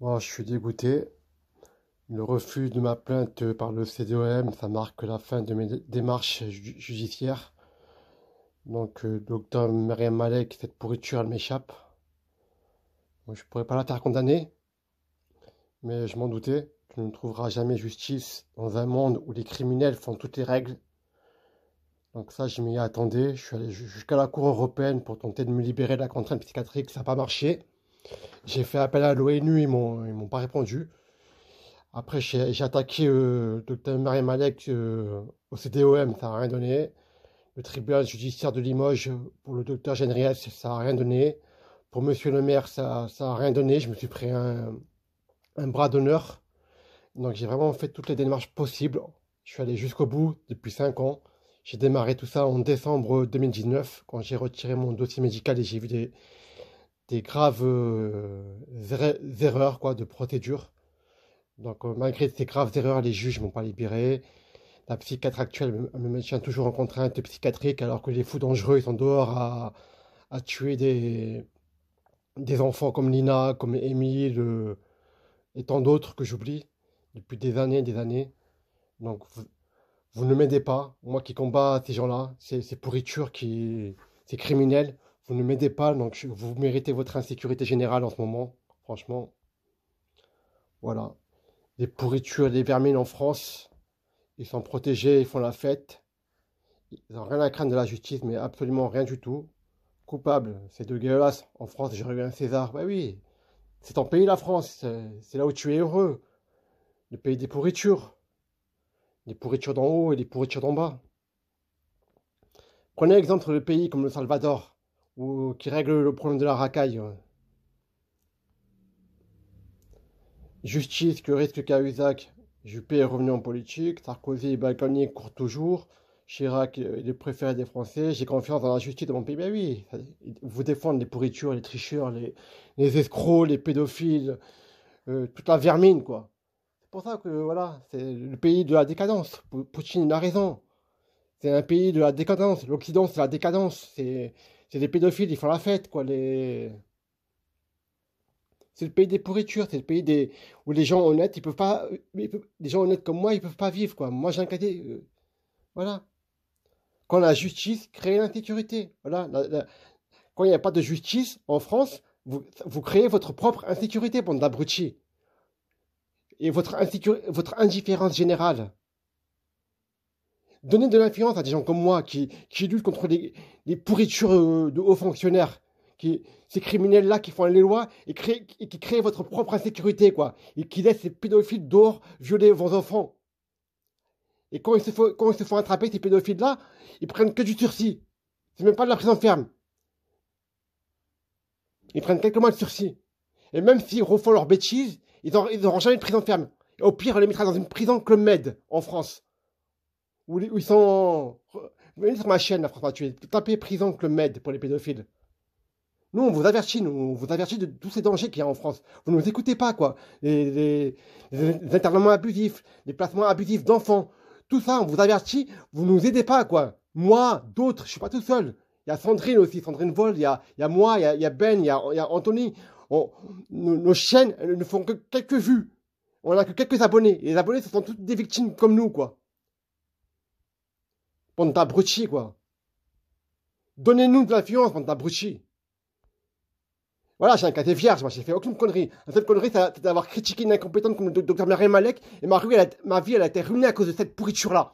Bon, je suis dégoûté. Le refus de ma plainte par le CDOM, ça marque la fin de mes démarches judiciaires. Donc, docteur Myriam Malek, cette pourriture, elle m'échappe. Moi, je pourrais pas la faire condamner, mais je m'en doutais. Tu ne trouveras jamais justice dans un monde où les criminels font toutes les règles. Donc ça, je m'y attendais. Je suis allé jusqu'à la Cour européenne pour tenter de me libérer de la contrainte psychiatrique. Ça n'a pas marché. J'ai fait appel à l'ONU, ils m'ont pas répondu. Après, j'ai attaqué Dr Marie Malek au CDOM, ça n'a rien donné. Le tribunal judiciaire de Limoges pour le docteur Genriès, ça n'a rien donné. Pour Monsieur le maire, ça n'a rien donné. Je me suis pris un bras d'honneur. Donc j'ai vraiment fait toutes les démarches possibles. Je suis allé jusqu'au bout depuis 5 ans. J'ai démarré tout ça en décembre 2019, quand j'ai retiré mon dossier médical et j'ai vu des graves erreurs quoi, de procédure. Donc, malgré ces graves erreurs, les juges ne m'ont pas libéré. La psychiatre actuelle me maintient toujours en contrainte psychiatrique, alors que les fous dangereux, ils sont dehors à tuer des enfants comme Lina, comme Émile, et tant d'autres que j'oublie depuis des années et des années. Donc, vous ne m'aidez pas. Moi qui combats ces gens-là, ces pourritures, ces criminels, vous ne m'aidez pas. Donc, vous méritez votre insécurité générale en ce moment. Franchement, voilà. Les pourritures, les vermines en France. Ils sont protégés, ils font la fête. Ils n'ont rien à craindre de la justice, mais absolument rien du tout. Coupable, c'est dégueulasse. En France, j'aurais eu un César. Bah oui, c'est ton pays, la France. C'est là où tu es heureux. Le pays des pourritures. Les pourritures d'en haut et les pourritures d'en bas. Prenez exemple de pays comme le Salvador, qui règle le problème de la racaille. Justice que risque Cahuzac. Juppé est revenu en politique. Sarkozy et Balkany courent toujours. Chirac est le préféré des Français. J'ai confiance dans la justice de mon pays. Ben oui, vous défendent les pourritures, les tricheurs, les escrocs, les pédophiles, toute la vermine, quoi. C'est pour ça que, voilà, c'est le pays de la décadence. Poutine, il a raison. C'est un pays de la décadence. L'Occident, c'est la décadence. C'est les pédophiles, ils font la fête, quoi. C'est le pays des pourritures. C'est le pays où les gens honnêtes, ils peuvent pas. Les gens honnêtes comme moi, ils peuvent pas vivre, quoi. Moi, j'ai un cadet. Voilà. Quand la justice crée l'insécurité. Voilà. Quand il n'y a pas de justice en France, vous créez votre propre insécurité, bande d'abrutis. Et votre indifférence générale. Donnez de l'influence à des gens comme moi qui luttent contre les pourritures de hauts fonctionnaires. Ces criminels-là qui font les lois et qui créent votre propre insécurité, quoi. Et qui laissent ces pédophiles dehors violer vos enfants. Et quand ils se font attraper, ces pédophiles-là, ils prennent que du sursis. C'est même pas de la prison ferme. Ils prennent quelques mois de sursis. Et même s'ils refont leurs bêtises, ils n'auront jamais de prison ferme. Et au pire, on les mettra dans une prison Club Med, en France. Où ils sont... Venez sur ma chaîne, la France m'a tué. Tapez prison Club Med pour les pédophiles. Nous, on vous avertit de tous ces dangers qu'il y a en France. Vous ne nous écoutez pas, quoi. Les internements abusifs, les placements abusifs d'enfants. Tout ça, on vous avertit, vous ne nous aidez pas, quoi. Moi, d'autres, je suis pas tout seul. Il y a Sandrine aussi, Sandrine Vol, il y a moi, il y a Ben, il y a Anthony. Nos chaînes, elles ne font que quelques vues. On n'a que quelques abonnés. Et les abonnés, ce sont toutes des victimes comme nous, quoi. Bande d'abrutis, quoi. Donnez-nous de l'influence, bande d'abrutis. Voilà, j'ai un casier vierge, moi j'ai fait aucune connerie. La seule connerie, c'est d'avoir critiqué une incompétente comme le docteur Myriam Malek, et ma vie, elle a été ruinée à cause de cette pourriture-là.